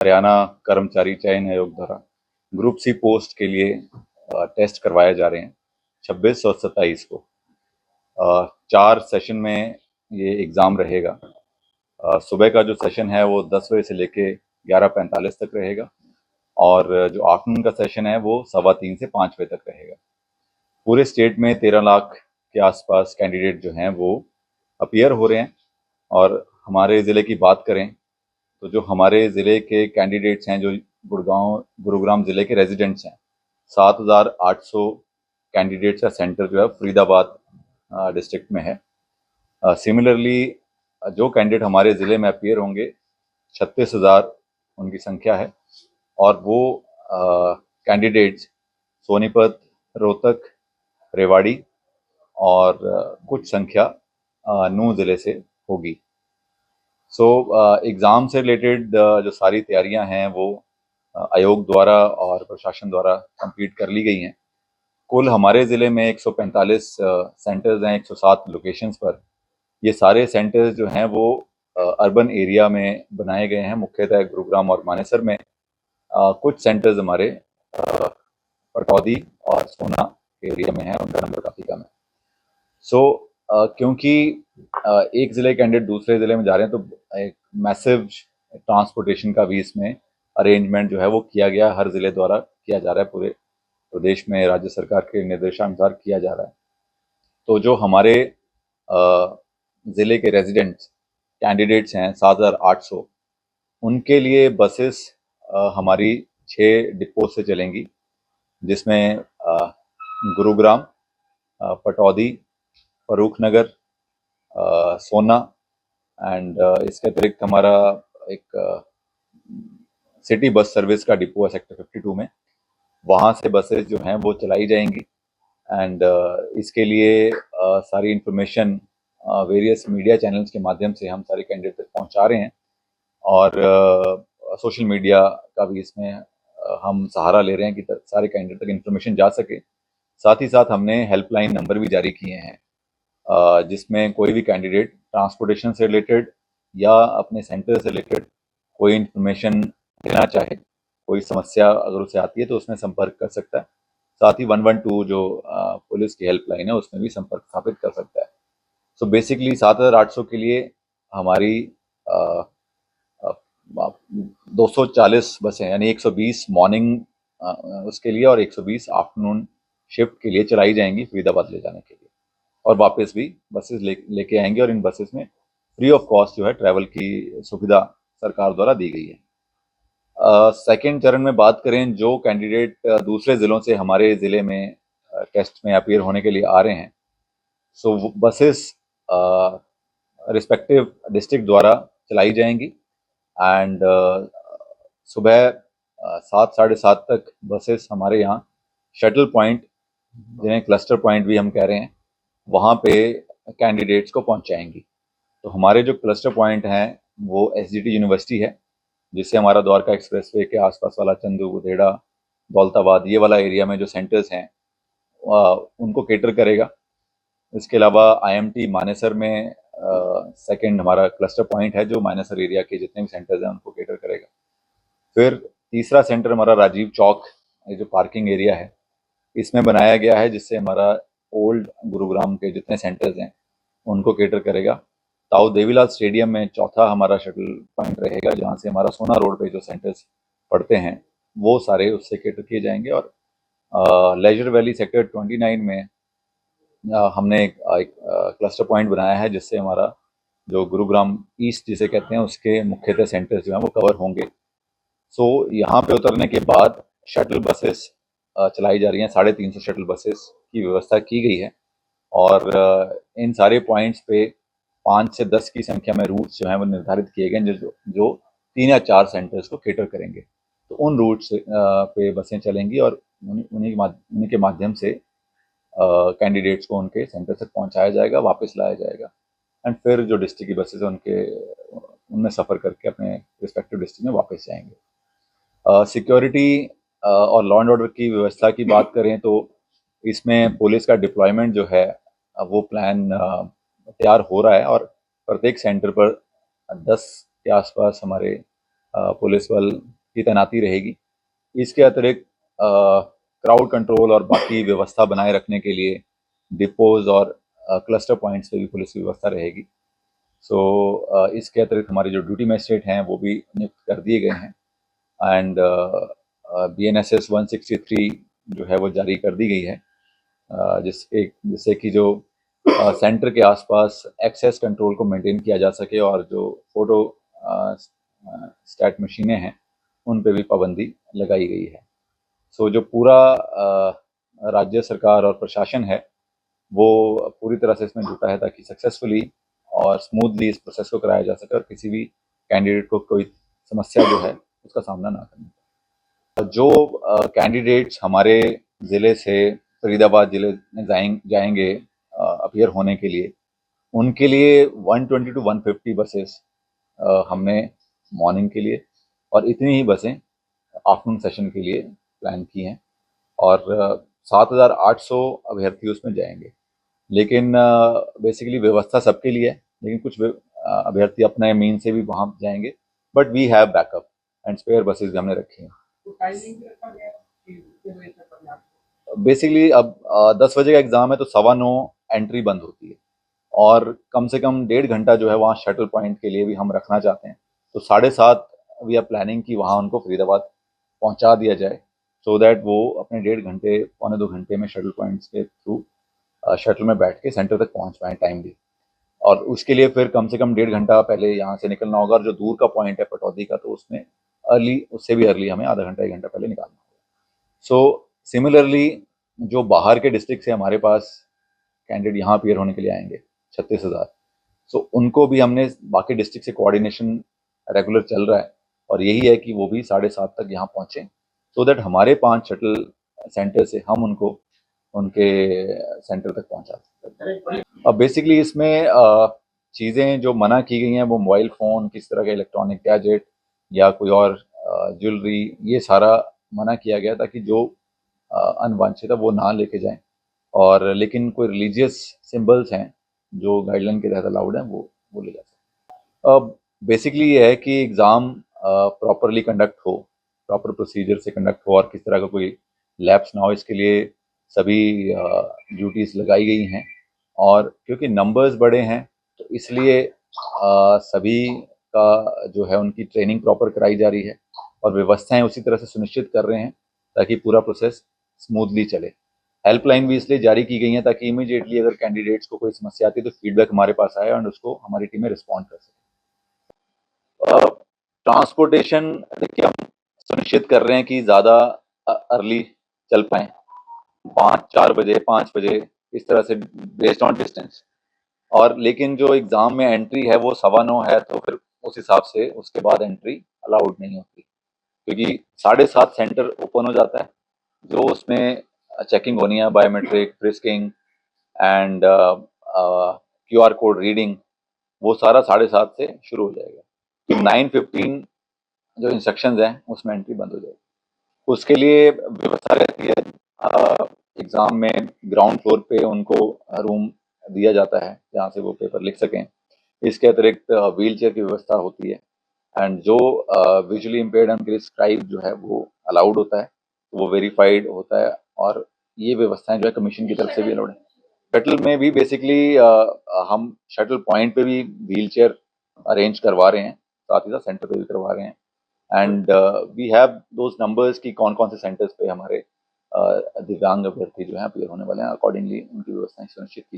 हरियाणा कर्मचारी चयन आयोग द्वारा ग्रुप सी पोस्ट के लिए टेस्ट करवाए जा रहे हैं 26 और 27 को। 4 सेशन में ये एग्ज़ाम रहेगा। सुबह का जो सेशन है वो 10 बजे से लेके 11:45 तक रहेगा और जो आफ्टरनून का सेशन है वो 3:15 से 5 बजे तक रहेगा। पूरे स्टेट में 13 लाख के आसपास कैंडिडेट जो हैं वो अपीयर हो रहे हैं। और हमारे ज़िले की बात करें तो जो हमारे ज़िले के कैंडिडेट्स हैं, जो गुरुग्राम ज़िले के रेजिडेंट्स हैं, 7,800 कैंडिडेट्स का सेंटर जो है फरीदाबाद डिस्ट्रिक्ट में है। सिमिलरली जो कैंडिडेट हमारे ज़िले में अपीयर होंगे 36,000 उनकी संख्या है और वो कैंडिडेट्स सोनीपत, रोहतक, रेवाड़ी और कुछ संख्या नूंह ज़िले से होगी। सो एग्ज़ाम से रिलेटेड जो सारी तैयारियां हैं वो आयोग द्वारा और प्रशासन द्वारा कंप्लीट कर ली गई हैं। कुल हमारे ज़िले में 145 सेंटर्स हैं 107 लोकेशंस पर। ये सारे सेंटर्स जो हैं वो अर्बन एरिया में बनाए गए हैं, मुख्यतः गुरुग्राम और मानेसर में। कुछ सेंटर्स हमारे पटौदी और सोना एरिया में है, उनका नंबर काफ़ी कम है। सो क्योंकि एक ज़िले कैंडिडेट दूसरे ज़िले में जा रहे हैं तो एक मैसिव ट्रांसपोर्टेशन का भी इसमें अरेंजमेंट जो है वो किया गया, हर ज़िले द्वारा किया जा रहा है, पूरे प्रदेश में राज्य सरकार के निर्देशानुसार किया जा रहा है। तो जो हमारे ज़िले के रेजिडेंट्स कैंडिडेट्स हैं 7,800, उनके लिए बसेस हमारी 6 डिपो से चलेंगी, जिसमें गुरुग्राम, पटौदी, फर्रुखनगर, सोना एंड इसके अतिरिक्त हमारा एक सिटी बस सर्विस का डिपो है सेक्टर 52 में। वहाँ से बसेस जो हैं वो चलाई जाएंगी एंड इसके लिए सारी इंफॉर्मेशन वेरियस मीडिया चैनल्स के माध्यम से हम सारे कैंडिडेट तक पहुँचा रहे हैं और सोशल मीडिया का भी इसमें हम सहारा ले रहे हैं कि सारे कैंडिडेट तक इन्फॉर्मेशन जा सके। साथ ही साथ हमने हेल्पलाइन नंबर भी जारी किए हैं, जिसमें कोई भी कैंडिडेट ट्रांसपोर्टेशन से रिलेटेड या अपने सेंटर से रिलेटेड कोई इन्फॉर्मेशन देना चाहे, कोई समस्या अगर उसे आती है तो उसमें संपर्क कर सकता है। साथ ही 112 जो पुलिस की हेल्पलाइन है उसमें भी संपर्क स्थापित कर सकता है। सो बेसिकली 7,800 के लिए हमारी 240 बसें यानी 120 मॉर्निंग उसके लिए और 120 आफ्टरनून शिफ्ट के लिए चलाई जाएंगी फरीदाबाद ले जाने के लिए, और वापस भी बसेस लेके आएंगे और इन बसेस में फ्री ऑफ कॉस्ट जो है ट्रैवल की सुविधा सरकार द्वारा दी गई है। सेकेंड चरण में बात करें, जो कैंडिडेट दूसरे ज़िलों से हमारे ज़िले में टेस्ट में अपीयर होने के लिए आ रहे हैं, सो बसेस रिस्पेक्टिव डिस्ट्रिक्ट द्वारा चलाई जाएंगी एंड सुबह 7 साढ़े 7 तक बसेस हमारे यहाँ शटल पॉइंट, जिन्हें क्लस्टर पॉइंट भी हम कह रहे हैं, वहाँ पे कैंडिडेट्स को पहुँचाएंगी। तो हमारे जो क्लस्टर पॉइंट हैं वो एसजीटी यूनिवर्सिटी है, जिससे हमारा द्वारका एक्सप्रेसवे के आसपास वाला चंदू, बुधेड़ा, दौलताबाद, ये वाला एरिया में जो सेंटर्स हैं उनको केटर करेगा। इसके अलावा आईएमटी मानेसर में सेकंड हमारा क्लस्टर पॉइंट है, जो मानेसर एरिया के जितने भी सेंटर्स हैं उनको केटर करेगा। फिर तीसरा सेंटर हमारा राजीव चौक, ये जो पार्किंग एरिया है, इसमें बनाया गया है, जिससे हमारा ओल्ड गुरुग्राम के जितने सेंटर्स हैं उनको केटर करेगा। ताऊ देवीलाल स्टेडियम में चौथा हमारा शटल पॉइंट रहेगा, जहाँ से हमारा सोना रोड पे जो सेंटर्स पड़ते हैं वो सारे उससे केटर किए जाएंगे। और लेजर वैली सेक्टर 29 में हमने एक क्लस्टर पॉइंट बनाया है, जिससे हमारा जो गुरुग्राम ईस्ट जिसे कहते हैं उसके मुख्यतः सेंटर्स जो हैं वो कवर होंगे। सो यहाँ पे उतरने के बाद शटल बसेस चलाई जा रही हैं, 350 शटल बसेस की व्यवस्था की गई है और इन सारे पॉइंट्स पे 5 से 10 की संख्या में रूट्स जो हैं वो निर्धारित किए गए, जो 3 या 4 सेंटर्स को केटर करेंगे। तो उन रूट्स पे बसें चलेंगी और उन्हीं के माध्यम से कैंडिडेट्स को उनके सेंटर तक पहुंचाया जाएगा, वापस लाया जाएगा एंड फिर जो डिस्ट्रिक्ट की बसेस हैं उनमें सफ़र करके अपने रिस्पेक्टिव डिस्ट्रिक्ट में वापस जाएंगे। सिक्योरिटी और लॉ एंड ऑर्डर की व्यवस्था की बात करें तो इसमें पुलिस का डिप्लॉयमेंट जो है वो प्लान तैयार हो रहा है और प्रत्येक सेंटर पर 10 के आसपास हमारे पुलिस बल की तैनाती रहेगी। इसके अतिरिक्त क्राउड कंट्रोल और बाकी व्यवस्था बनाए रखने के लिए डिपोज और क्लस्टर पॉइंट्स पे भी पुलिस की व्यवस्था रहेगी। इसके अतिरिक्त हमारे जो ड्यूटी मजिस्ट्रेट हैं वो भी नियुक्त कर दिए गए हैं एंड BNSS 163 जो है वो जारी कर दी गई है, जिससे कि जो सेंटर के आसपास एक्सेस कंट्रोल को मेंटेन किया जा सके और जो फोटो स्टैट मशीनें हैं उन पे भी पाबंदी लगाई गई है। जो पूरा राज्य सरकार और प्रशासन है वो पूरी तरह से इसमें जुटा है ताकि सक्सेसफुली और स्मूथली इस प्रोसेस को कराया जा सके और किसी भी कैंडिडेट को कोई समस्या जो है उसका सामना ना करना पड़े। जो कैंडिडेट्स हमारे ज़िले से फरीदाबाद ज़िले में जाएंगे अपीयर होने के लिए, उनके लिए 120 to 150 बसेस हमने मॉर्निंग के लिए और इतनी ही बसें आफ्टरनून सेशन के लिए प्लान की हैं और 7,800 अभ्यर्थी उसमें जाएंगे। लेकिन बेसिकली व्यवस्था सबके लिए है, लेकिन कुछ अभ्यर्थी अपने मीन से भी वहाँ जाएंगे, but we have backup and spare buses भी हमने रखी हैं। बेसिकली अब 10 बजे का एग्ज़ाम है तो 9:15 एंट्री बंद होती है और कम से कम 1.5 घंटा जो है वहाँ शटल पॉइंट के लिए भी हम रखना चाहते हैं। तो 7:30 वी आर प्लानिंग कि वहाँ उनको फरीदाबाद पहुँचा दिया जाए सो दैट वो अपने 1.5 घंटे 1.25 घंटे में शटल पॉइंट्स के थ्रू शटल में बैठ के सेंटर तक पहुँच पाएँ टाइमली। और उसके लिए फिर कम से कम 1.5 घंटा पहले यहाँ से निकलना होगा और जो दूर का पॉइंट है पटौदी का तो उसमें उससे भी अर्ली हमें आधा घंटा 1 घंटा पहले निकालना होगा। सिमिलरली जो बाहर के डिस्ट्रिक्ट से हमारे पास कैंडिडेट यहाँ अपीयर होने के लिए आएंगे 36,000, उनको भी हमने बाकी डिस्ट्रिक्ट से कोऑर्डिनेशन रेगुलर चल रहा है और यही है कि वो भी 7:30 तक यहाँ पहुँचे सो दैट हमारे 5 शटल सेंटर से हम उनको उनके सेंटर तक पहुँचा सकते हैं। अब बेसिकली इसमें चीज़ें जो मना की गई हैं वो मोबाइल फ़ोन, किस तरह के इलेक्ट्रॉनिक गैजेट या कोई और ज्वेलरी, ये सारा मना किया गया ताकि जो अनवांछित है वो ना लेके जाएं। और लेकिन कोई रिलीजियस सिंबल्स हैं जो गाइडलाइन के तहत अलाउड हैं वो ले जा सकते हैं। अब बेसिकली ये है कि एग्ज़ाम प्रॉपरली कंडक्ट हो, प्रॉपर प्रोसीजर से कंडक्ट हो और किस तरह का कोई लैप्स ना हो, इसके लिए सभी ड्यूटीज़ लगाई गई हैं। और क्योंकि नंबर्स बड़े हैं तो इसलिए सभी का जो है उनकी ट्रेनिंग प्रॉपर कराई जा रही है और व्यवस्थाएं उसी तरह से सुनिश्चित कर रहे हैं ताकि पूरा प्रोसेस स्मूथली चले। हेल्पलाइन भी इसलिए जारी की गई है ताकि इमीडिएटली अगर कैंडिडेट्स को कोई समस्या आती है तो फीडबैक हमारे पास आए और उसको हमारी टीमें रिस्पॉन्ड कर सकें। ट्रांसपोर्टेशन देखिए हम सुनिश्चित कर रहे हैं कि ज़्यादा अर्ली चल पाएँ, 4 बजे 5 बजे इस तरह से बेस्ड ऑन डिस्टेंस। और लेकिन जो एग्ज़ाम में एंट्री है वो 9:15 है तो फिर उस हिसाब से उसके बाद एंट्री अलाउड नहीं होती क्योंकि 7:30 सेंटर ओपन हो जाता है। जो उसमें चेकिंग होनी है, biometric, frisking and QR code reading, वो सारा 7:30 से शुरू हो जाएगा। तो 9:15 जो इंस्ट्रक्शंस हैं उसमें एंट्री बंद हो जाएगी। उसके लिए व्यवस्था रहती है, एग्ज़ाम में ग्राउंड फ्लोर पे उनको रूम दिया जाता है जहाँ से वो पेपर लिख सकें। इसके अतिरिक्त व्हील चेयर की व्यवस्था होती है एंड जो विजुअली इम्पेयर्ड एंड स्क्राइब जो है वो अलाउड होता है, वो वेरीफाइड होता है और ये व्यवस्थाएं जो है कमीशन की तरफ से भी अलाउड है। शटल में भी बेसिकली हम शटल पॉइंट पे भी व्हील चेयर अरेंज करवा रहे हैं, साथ ही साथ सेंटर पे भी करवा रहे हैं and we have those numbers कि कौन कौन से सेंटर्स पे हमारे दिव्यांग अभ्यर्थी जो हैं अपीयर होने वाले हैं, अकॉर्डिंगली उनकी व्यवस्थाएं सुनिश्चित की